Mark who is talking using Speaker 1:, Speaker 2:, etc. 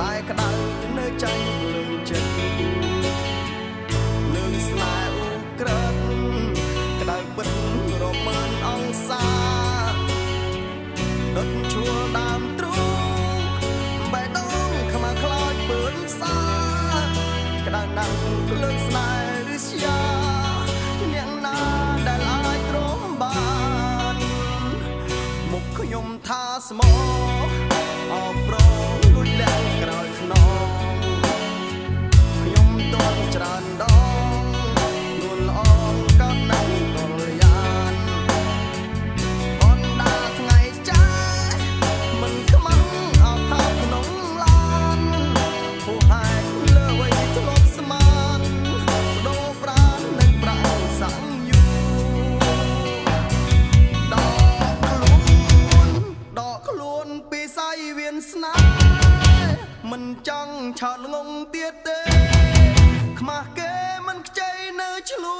Speaker 1: តែក្តៅនៅចាញ់លើងចិត្តលើងស្នេហ៍អ៊ូក្រឹកក្តៅពិតរមើលអង្សាដុតឈួលដើមទ្រូងបេះដូងខ្មៅខ្លោចពឿនសាក្តៅណាស់លើងស្នេហ៍រិស្យាអ្នកណាដែលអាចទ្រាំបានមុខខ្ញុំថាស្មោអបប្រងលួចលាក់ក្រោយខ្នងខ្ញុំតន់ច្រើនដងនួនល្អកើតណាស់តលយ៉ានអនដាថ្ងៃចាស់មិនខ្មាំងអោថាក្នុងឡានผู้ให้លើអ្វីធ្លាប់ស្មានដូរប្រាណនឹងប្រាំងសាំងយូដកខ្លួនពីសៃវៀនស្នេហ៍មិនចង់ឆោតងងទៀតទេខ្មាស់គេមិនខ្ចីនៅឆ្លួ